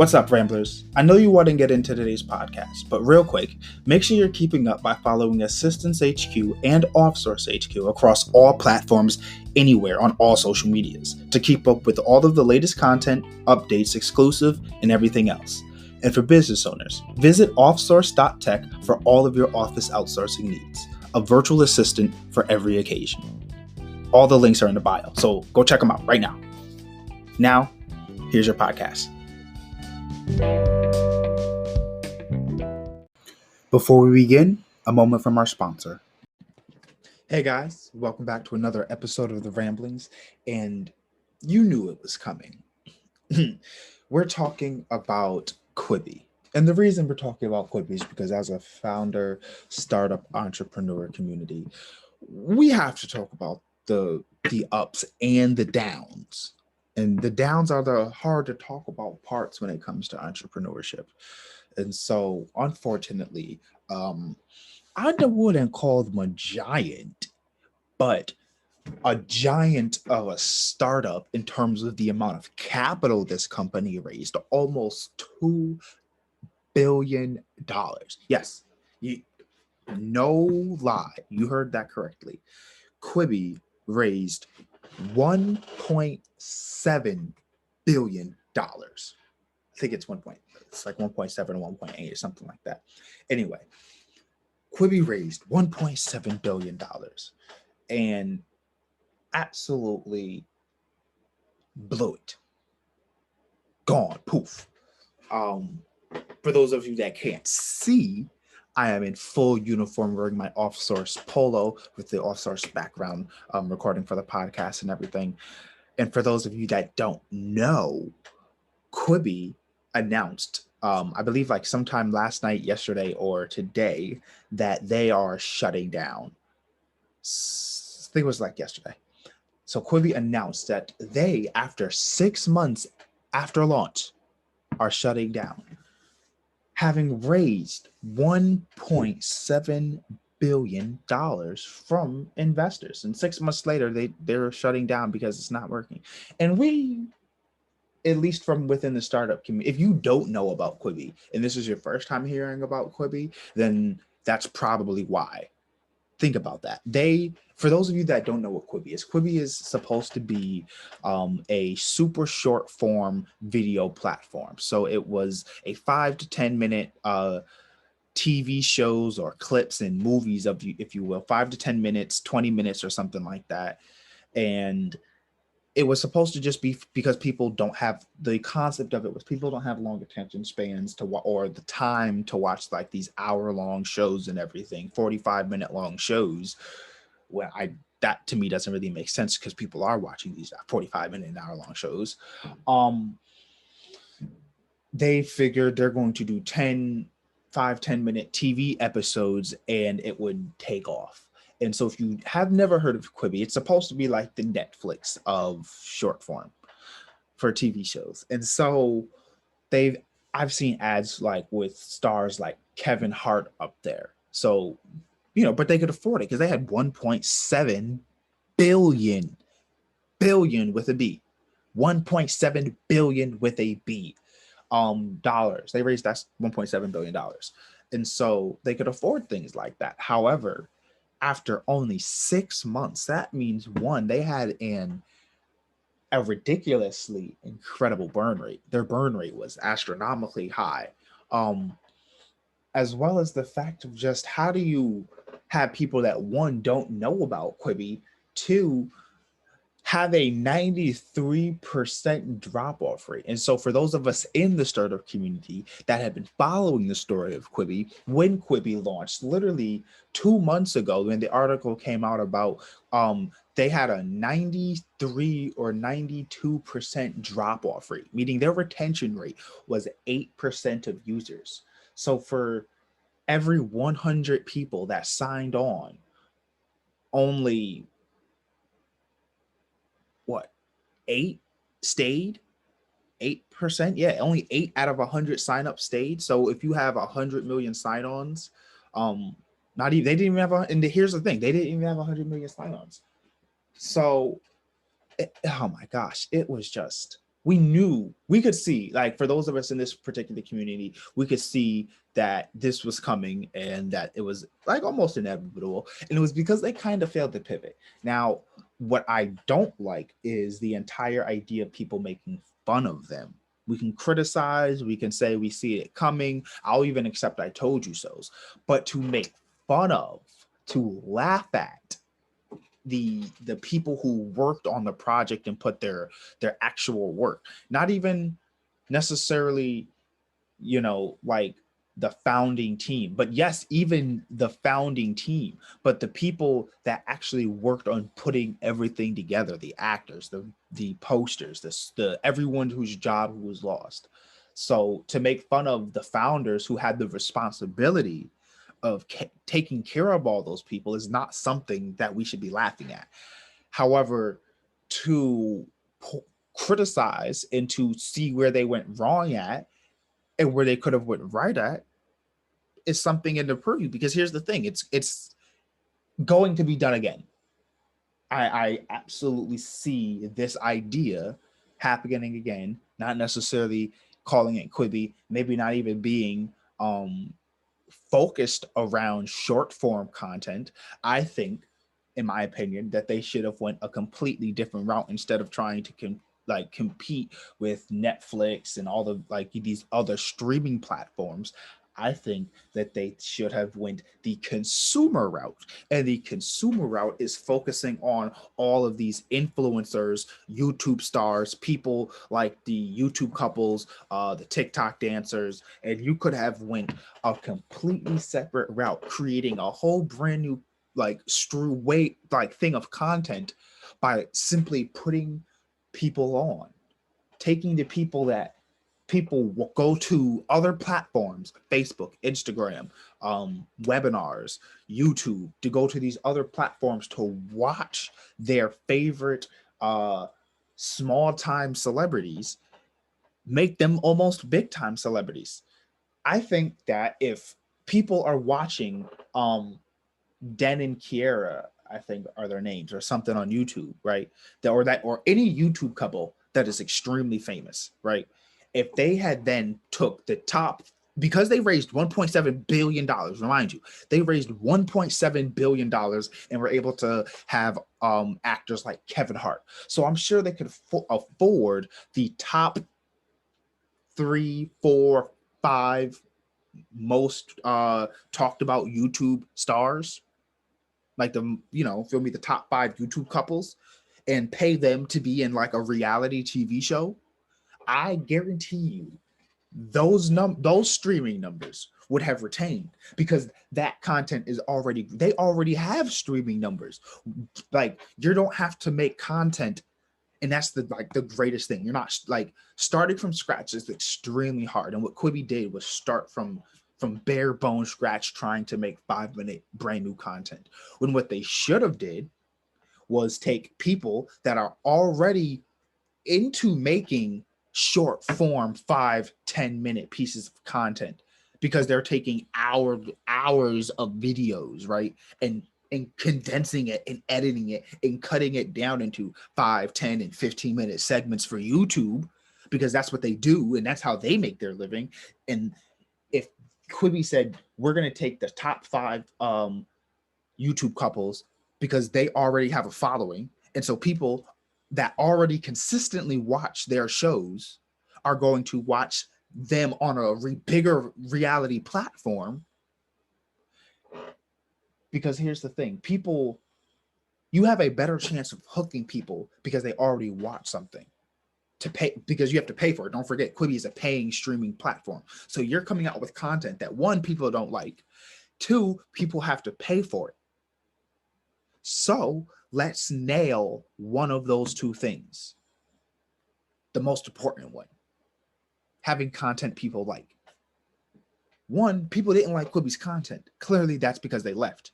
What's up, Ramblers? I know you want to get into today's podcast, but real quick, make sure you're keeping up by following Assistance HQ and Offsource HQ across all platforms, anywhere on all social medias, to keep up with all of the latest content, updates, exclusive, and everything else. And for business owners, visit offsource.tech for all of your office outsourcing needs, a virtual assistant for every occasion. All the links are in the bio, so go check them out right now. Now, here's your podcast. Before we begin, a moment from our sponsor. Hey guys, welcome back to another episode of The Ramblings, and you knew it was coming. We're talking about Quibi. And the reason we're talking about Quibi is because as a founder, startup, entrepreneur community, we have to talk about the ups and the downs. And the downs are the hard to talk about parts when it comes to entrepreneurship. And so, unfortunately, I wouldn't call them a giant, but a giant of a startup in terms of the amount of capital this company raised, almost $2 billion. Yes, no lie, you heard that correctly. Quibi raised $1.7 billion. I think it's it's like 1.7 or 1.8 or something like that. Anyway, Quibi raised $1.7 billion and absolutely blew it. Gone, poof. For those of you that can't see, I am in full uniform wearing my Offsource polo with the Offsource background, recording for the podcast and everything. And for those of you that don't know, Quibi announced, I believe like sometime last night, yesterday, or today, that they are shutting down. I think it was like yesterday. So Quibi announced that they, after 6 months after launch, are shutting down, having raised $1.7 billion from investors. And 6 months later, they're shutting down because it's not working. And we, at least from within the startup community, if you don't know about Quibi and this is your first time hearing about Quibi, then that's probably why. Think about that. For those of you that don't know what Quibi is supposed to be a super short form video platform. So it was a 5 to 10 minute TV shows or clips and movies of you, if you will, 5 to 10 minutes, 20 minutes or something like that. And it was supposed to just be because people don't have, the concept of it was people don't have long attention spans or the time to watch like these hour-long shows and everything, 45-minute long shows. Well, that to me doesn't really make sense because people are watching these 45-minute and hour-long shows. They figured they're going to do 10 minute TV episodes and it would take off. And so if you have never heard of Quibi, it's supposed to be like the Netflix of short form for TV shows. And so I've seen ads like with stars like Kevin Hart up there. So, but they could afford it because they had 1.7 billion with a B. 1.7 billion with a B dollars. They raised that $1.7 billion. And so they could afford things like that. However, after only 6 months, that means one, they had a ridiculously incredible burn rate. Their burn rate was astronomically high. As well as the fact of just how do you have people that one, don't know about Quibi, two, have a 93% drop-off rate. And so for those of us in the startup community that have been following the story of Quibi, when Quibi launched literally 2 months ago, when the article came out about they had a 93 or 92% drop-off rate, meaning their retention rate was 8% of users. So for every 100 people that signed on, only 8 stayed. 8%, yeah, only 8 out of 100 signups stayed. So if you have 100 million sign-ons, not even, they didn't even have and here's the thing, they didn't even have 100 million sign-ons. So oh my gosh, it was just We knew, we could see, like, for those of us in this particular community, we could see that this was coming and that it was like almost inevitable. And it was because they kind of failed to pivot. Now, what I don't like is the entire idea of people making fun of them. We can criticize, we can say we see it coming. I'll even accept I told you so's. But to make fun of, to laugh at, the people who worked on the project and put their actual work, not even necessarily, like the founding team, but yes, even the founding team, but the people that actually worked on putting everything together, the actors, the posters, the everyone whose job who was lost. So to make fun of the founders who had the responsibility of taking care of all those people is not something that we should be laughing at. However, to criticize and to see where they went wrong at and where they could have went right at is something in the purview. Because here's the thing, it's going to be done again. I absolutely see this idea happening again, not necessarily calling it Quibi, maybe not even being focused around short form content. I think, in my opinion, that they should have went a completely different route instead of trying to compete with Netflix and all the like these other streaming platforms. I think that they should have went the consumer route, and the consumer route is focusing on all of these influencers, YouTube stars, people like the YouTube couples, the TikTok dancers, and you could have went a completely separate route, creating a whole brand new like strew weight like thing of content by simply putting people on, taking the people that people will go to other platforms, Facebook, Instagram, webinars, YouTube, to go to these other platforms to watch their favorite small time celebrities, make them almost big time celebrities. I think that if people are watching Den and Kiera, I think are their names, or something on YouTube, right? Or any YouTube couple that is extremely famous, right? If they had then took the top, because they raised $1.7 billion, remind you, they raised $1.7 billion and were able to have actors like Kevin Hart. So I'm sure they could afford the top 3, 4, 5 most talked about YouTube stars, like feel me, the top 5 YouTube couples, and pay them to be in like a reality TV show. I guarantee you those streaming numbers would have retained, because that content is already, they already have streaming numbers. Like, you don't have to make content, and that's the greatest thing. You're not like starting from scratch is extremely hard, and what Quibi did was start from bare bone scratch, trying to make 5-minute brand new content, when what they should have did was take people that are already into making short form 5-10 minute pieces of content, because they're taking hours of videos, right, and condensing it and editing it and cutting it down into 5, 10, and 15 minute segments for YouTube, because that's what they do and that's how they make their living. And if Quibi said, we're going to take the top 5 YouTube couples, because they already have a following, and so people that already consistently watch their shows are going to watch them on a bigger reality platform. Because here's the thing, people, you have a better chance of hooking people because they already watch something to pay, because you have to pay for it. Don't forget, Quibi is a paying streaming platform. So you're coming out with content that, one, people don't like, two, people have to pay for it. So let's nail one of those two things. The most important one, having content people like. One, people didn't like Quibi's content. Clearly, that's because they left.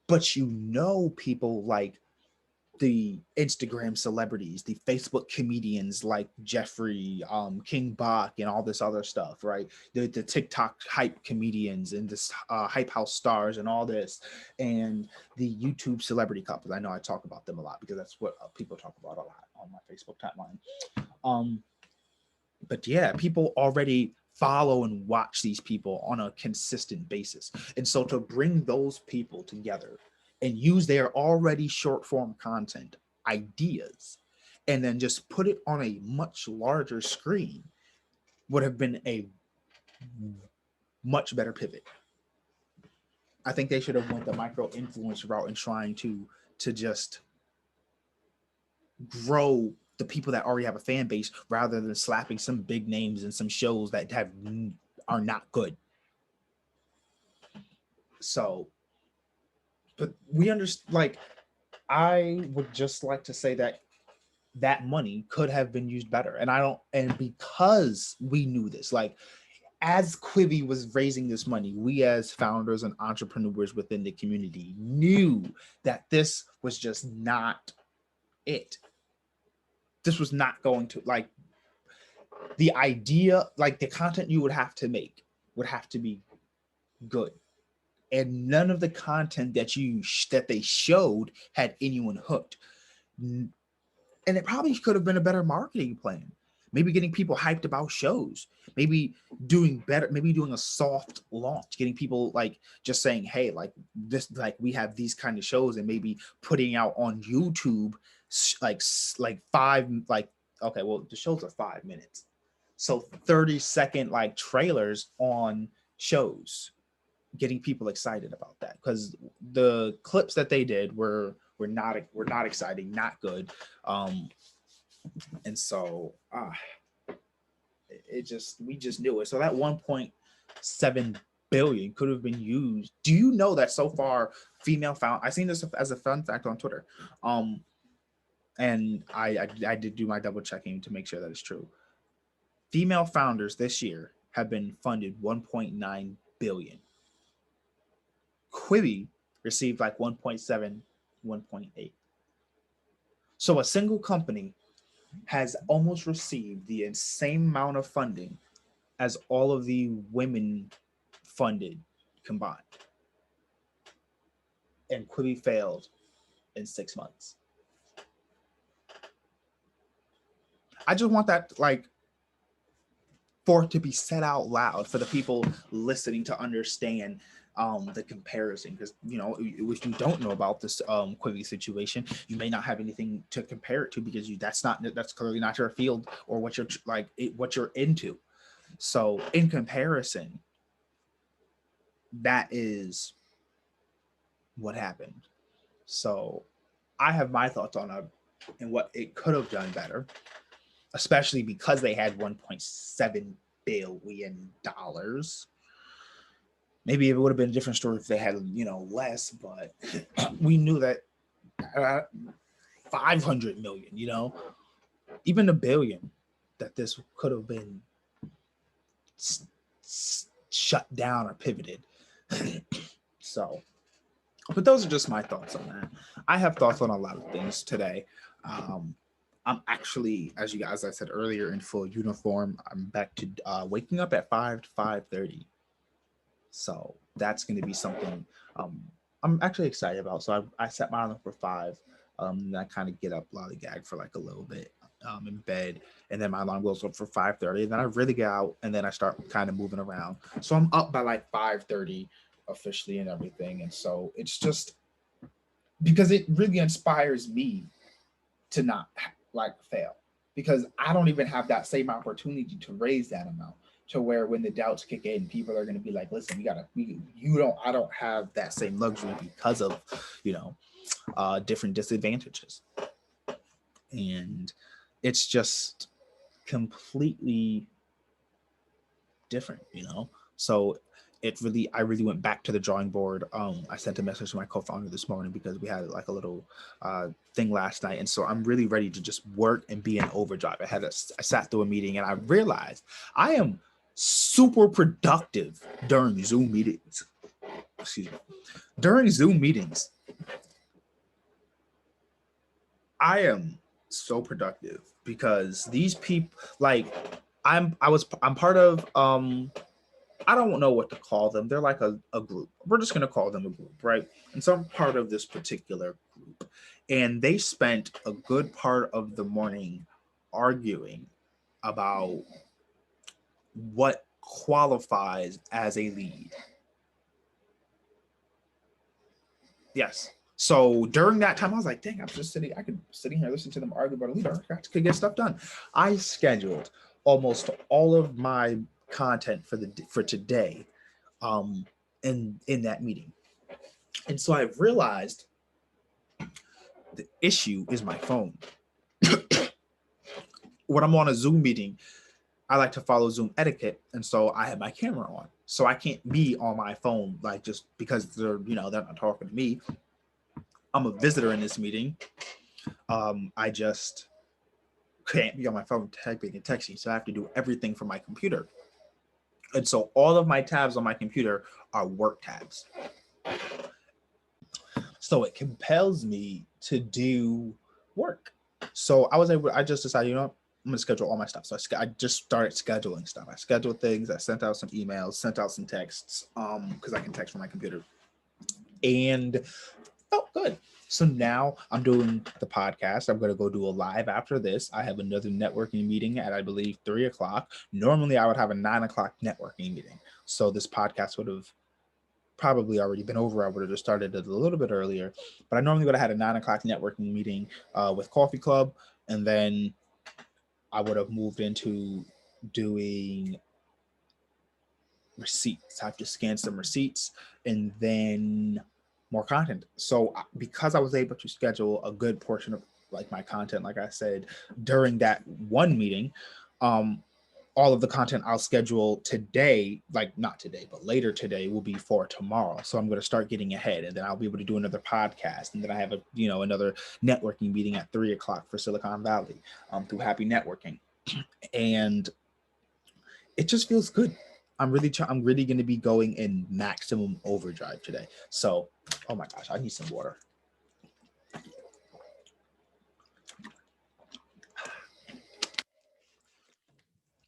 But people like the Instagram celebrities, the Facebook comedians like Jeffrey, King Bach, and all this other stuff, right? The TikTok hype comedians and this hype house stars and all this, and the YouTube celebrity couples. I know I talk about them a lot because that's what people talk about a lot on my Facebook timeline. Um, but yeah, people already follow and watch these people on a consistent basis. And so to bring those people together and use their already short form content ideas and then just put it on a much larger screen would have been a much better pivot. I think they should have went the micro influence route and trying to just grow the people that already have a fan base rather than slapping some big names and some shows that have are not good. So, but we understand. Like, I would just like to say that that money could have been used better, and I don't. And because we knew this, like as Quibi was raising this money, we as founders and entrepreneurs within the community knew that this was just not it. This was not going to like the idea, like the content you would have to make would have to be good. And none of the content that they showed had anyone hooked. And it probably could have been a better marketing plan. Maybe getting people hyped about shows, maybe doing better, maybe doing a soft launch, getting people like just saying, hey, like this, like we have these kind of shows, and maybe putting out on YouTube like five, like, okay, well the shows are 5 minutes, so 30-second like trailers on shows, getting people excited about that, because the clips that they did were not exciting, not good. And so it just we just knew it. So that 1.7 billion could have been used. Do you know that so far female found, I seen this as a fun fact on Twitter, and I did do my double checking to make sure that it's true. Female founders this year have been funded 1.9 billion. Quibi received like 1.7, 1.8. So a single company has almost received the same amount of funding as all of the women funded combined. And Quibi failed in 6 months. I just want that, like, for it to be said out loud for the people listening to understand the comparison, because if you don't know about this Quibi situation, you may not have anything to compare it to, because that's clearly not your field or what you're what you're into. So in comparison, that is what happened. So I have my thoughts on and what it could have done better, especially because they had $1.7 billion. Maybe it would have been a different story if they had, less, but we knew that 500 million, even a billion, that this could have been shut down or pivoted. So, but those are just my thoughts on that. I have thoughts on a lot of things today. I'm actually, as I said earlier, in full uniform. I'm back to waking up at 5 to 5:30. So that's going to be something I'm actually excited about. So I set my alarm for 5. And I kind of get up, lollygag for like a little bit in bed, and then my alarm goes up for 5:30. And then I really get out, and then I start kind of moving around. So I'm up by like 5:30 officially and everything. And so it's just because it really inspires me to not like fail, because I don't even have that same opportunity to raise that amount, to where when the doubts kick in, people are going to be like, listen, I don't have that same luxury because of, different disadvantages. And it's just completely different. So I really went back to the drawing board. I sent a message to my co-founder this morning because we had like a little thing last night. And so I'm really ready to just work and be in overdrive. I sat through a meeting, and I realized I am super productive during Zoom meetings. Excuse me. During Zoom meetings, I am so productive because these people, like, I'm part of I don't know what to call them. They're like a group. We're just gonna call them a group, right? And so I'm part of this particular group. And they spent a good part of the morning arguing about what qualifies as a lead. Yes. So during that time, I was like, dang, I could sitting here listening to them argue about a lead. I could get stuff done. I scheduled almost all of my content for today in that meeting. And so I've realized the issue is my phone. When I'm on a Zoom meeting, I like to follow Zoom etiquette, and so I have my camera on. So I can't be on my phone like just because they're not talking to me. I'm a visitor in this meeting. I just can't be on my phone typing and texting, so I have to do everything from my computer. And so all of my tabs on my computer are work tabs. So it compels me to do work. So I just decided, I'm going to schedule all my stuff. So I just started scheduling stuff. I scheduled things. I sent out some emails, sent out some texts, because I can text from my computer. And felt good. So now I'm doing the podcast. I'm going to go do a live after this. I have another networking meeting at, I believe, 3:00. Normally, I would have a 9:00 networking meeting. So this podcast would have probably already been over. I would have just started it a little bit earlier. But I normally would have had a 9:00 networking meeting with Coffee Club. And then I would have moved into doing receipts. I have to scan some receipts and then more content. So because I was able to schedule a good portion of like my content, like I said, during that one meeting, all of the content I'll schedule today, like not today, but later today, will be for tomorrow. So I'm going to start getting ahead, and then I'll be able to do another podcast. And then I have another networking meeting at 3:00 for Silicon Valley through Happy Networking. And it just feels good. I'm really going to be going in maximum overdrive today. So, oh my gosh, I need some water.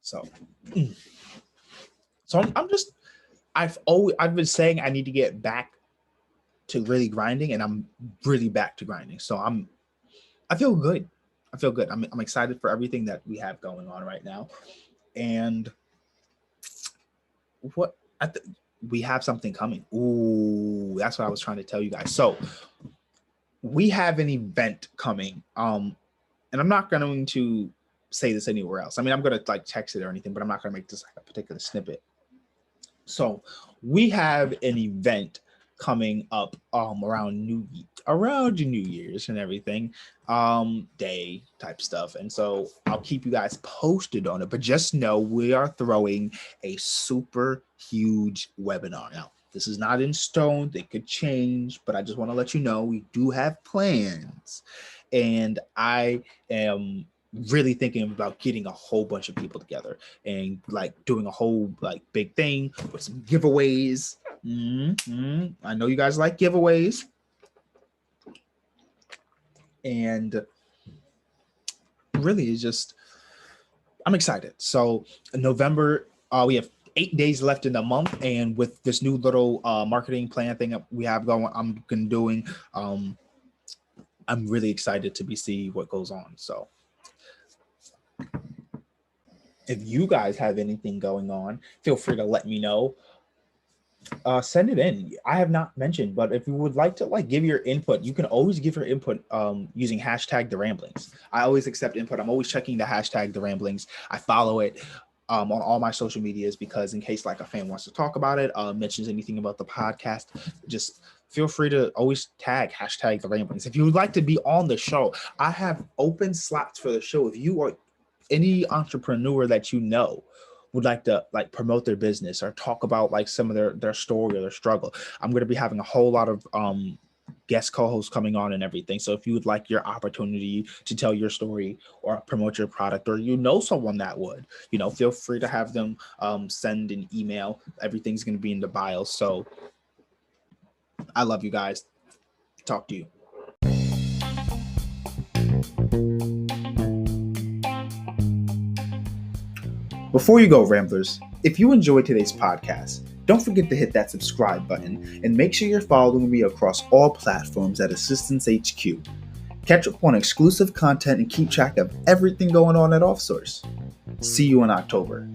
So I've been saying I need to get back to really grinding, and I'm really back to grinding. So I feel good. I'm excited for everything that we have going on right now. And we have something coming. Ooh, that's what I was trying to tell you guys. So we have an event coming. And I'm not going to say this anywhere else. I mean, I'm going to like text it or anything, but I'm not going to make this like a particular snippet. So we have an event coming up around New Year's and everything, day type stuff. And so I'll keep you guys posted on it, but just know we are throwing a super huge webinar. Now, this is not in stone. They could change, but I just want to let you know we do have plans, and I am really thinking about getting a whole bunch of people together and like doing a whole like big thing with some giveaways. I know you guys like giveaways, and really it's just I'm excited. So in November, we have 8 days left in the month, and with this new little marketing plan thing we have going, I'm doing, I'm really excited to see what goes on. So if you guys have anything going on, feel free to let me know. Send it in. I have not mentioned, but if you would like to like give your input, you can always give your input using hashtag the ramblings. I always accept input. I'm always checking the hashtag the ramblings. I follow it on all my social medias, because in case like a fan wants to talk about it, mentions anything about the podcast, just feel free to always tag hashtag the ramblings. If you would like to be on the show, I have open slots for the show. If you are any entrepreneur that you know would like to like promote their business or talk about like some of their story or their struggle, I'm going to be having a whole lot of guest co-hosts coming on and everything. So if you would like your opportunity to tell your story or promote your product, or someone that would, feel free to have them send an email. Everything's going to be in the bio. So I love you guys. Talk to you. Before you go, Ramblers, if you enjoyed today's podcast, don't forget to hit that subscribe button and make sure you're following me across all platforms at Assistance HQ. Catch up on exclusive content and keep track of everything going on at OffSource. See you in October.